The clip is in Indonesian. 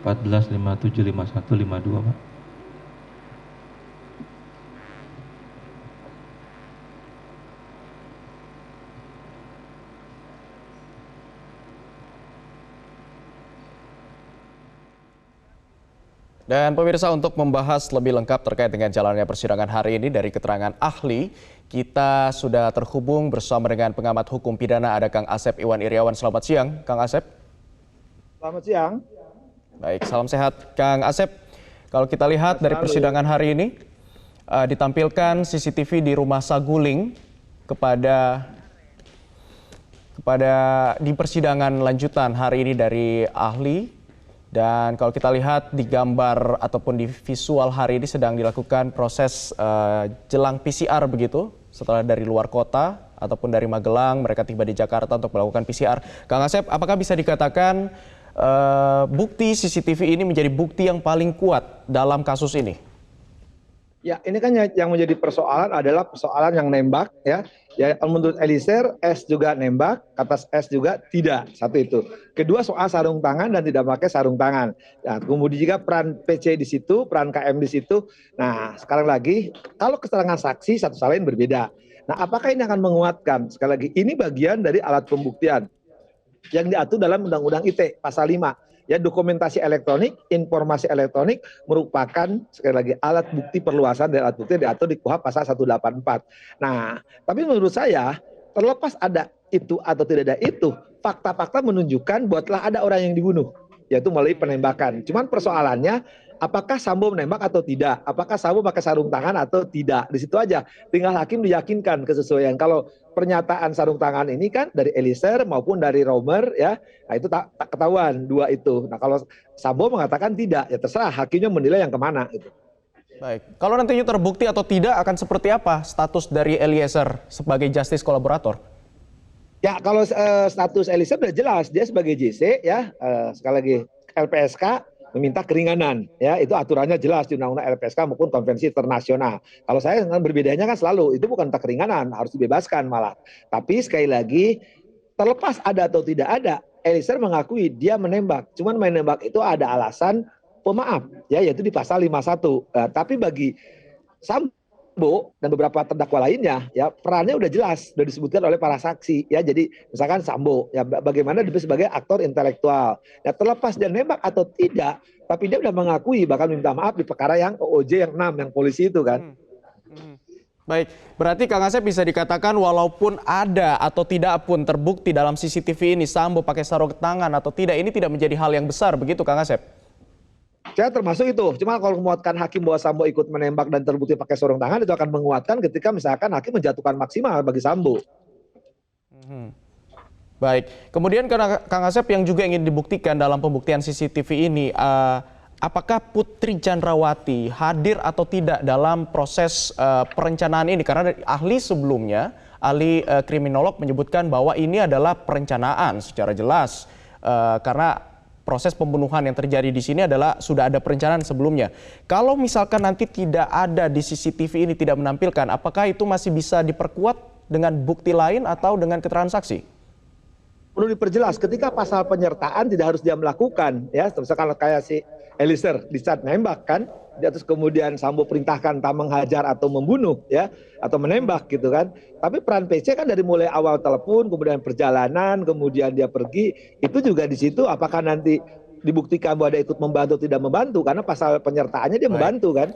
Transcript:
14, 57, 51, 52, Pak. Dan pemirsa, untuk membahas lebih lengkap terkait dengan jalannya persidangan hari ini dari keterangan ahli, kita sudah terhubung bersama dengan pengamat hukum pidana, ada Kang Asep Iwan Iryawan. Selamat siang, Kang Asep. Selamat siang. Baik, salam sehat, Kang Asep. Kalau kita lihat dari persidangan hari ini, ditampilkan CCTV di rumah Saguling kepada di persidangan lanjutan hari ini dari ahli. Dan kalau kita lihat di gambar ataupun di visual hari ini sedang dilakukan proses jelang PCR begitu, setelah dari luar kota ataupun dari Magelang mereka tiba di Jakarta untuk melakukan PCR. Kang Asep, apakah bisa dikatakan bukti CCTV ini menjadi bukti yang paling kuat dalam kasus ini? Ya, ini kan yang menjadi persoalan adalah persoalan yang nembak ya. Ya, menurut Eliezer, S juga nembak, kata S juga tidak. Satu itu. Kedua, soal sarung tangan dan tidak pakai sarung tangan. Nah, kemudian juga peran PC di situ, peran KM di situ. Nah, sekarang lagi kalau keterangan saksi satu sama lain berbeda. Nah, apakah ini akan menguatkan? Sekali lagi, ini bagian dari alat pembuktian yang diatur dalam Undang-Undang ITE pasal 5. Ya, dokumentasi elektronik, informasi elektronik merupakan sekali lagi alat bukti perluasan dari alat bukti yang diatur di KUHP pasal 184. Nah, tapi menurut saya terlepas ada itu atau tidak ada itu, fakta-fakta menunjukkan bahwa telah ada orang yang dibunuh, yaitu melalui penembakan. Cuman persoalannya apakah Sambo menembak atau tidak? Apakah Sambo pakai sarung tangan atau tidak? Di situ aja. Tinggal hakim meyakinkan kesesuaian. Kalau pernyataan sarung tangan ini kan dari Eliezer maupun dari Romer ya, nah itu tak ketahuan dua itu. Nah kalau Sambo mengatakan tidak, ya terserah hakimnya menilai yang kemana itu. Baik, kalau nantinya terbukti atau tidak akan seperti apa status dari Eliezer sebagai justice kolaborator? Ya kalau status Eliezer sudah jelas dia sebagai JC ya, sekali lagi LPSK meminta keringanan ya, itu aturannya jelas di undang-undang LPSK maupun konvensi internasional. Kalau saya dengan berbedanya kan selalu itu bukan minta keringanan, harus dibebaskan malah. Tapi sekali lagi terlepas ada atau tidak ada, Eliezer mengakui dia menembak. Cuman menembak itu ada alasan pemaaf ya, yaitu di pasal 51. Tapi bagi Sambo dan beberapa terdakwa lainnya ya perannya udah jelas, udah disebutkan oleh para saksi ya. Jadi misalkan Sambo ya bagaimana dia sebagai aktor intelektual. Ya terlepas dia nembak atau tidak, tapi dia udah mengakui bahkan minta maaf di perkara yang OOJ yang 6 yang polisi itu kan. Baik, berarti Kang Asep bisa dikatakan walaupun ada atau tidak pun terbukti dalam CCTV ini Sambo pakai sarung tangan atau tidak, ini tidak menjadi hal yang besar begitu Kang Asep? Saya termasuk itu. Cuma kalau menguatkan hakim bahwa Sambo ikut menembak dan terbukti pakai sarung tangan itu akan menguatkan ketika misalkan hakim menjatuhkan maksimal bagi Sambo. Baik, kemudian Kang Asep yang juga ingin dibuktikan dalam pembuktian CCTV ini, apakah Putri Chandrawati hadir atau tidak dalam proses perencanaan ini? Karena ahli sebelumnya, ahli kriminolog menyebutkan bahwa ini adalah perencanaan secara jelas, karena proses pembunuhan yang terjadi di sini adalah sudah ada perencanaan sebelumnya. Kalau misalkan nanti tidak ada di CCTV ini, tidak menampilkan, apakah itu masih bisa diperkuat dengan bukti lain atau dengan keterangan saksi? Perlu diperjelas ketika pasal penyertaan tidak harus dia melakukan ya, misalkan kayak si Eliezer di saat nembak kan, dia terus kemudian Sambo perintahkan tak menghajar atau membunuh ya, atau menembak gitu kan. Tapi peran PC kan dari mulai awal telepon, kemudian perjalanan, kemudian dia pergi, itu juga di situ apakah nanti dibuktikan bahwa dia ikut membantu tidak membantu, karena pasal penyertaannya dia membantu kan.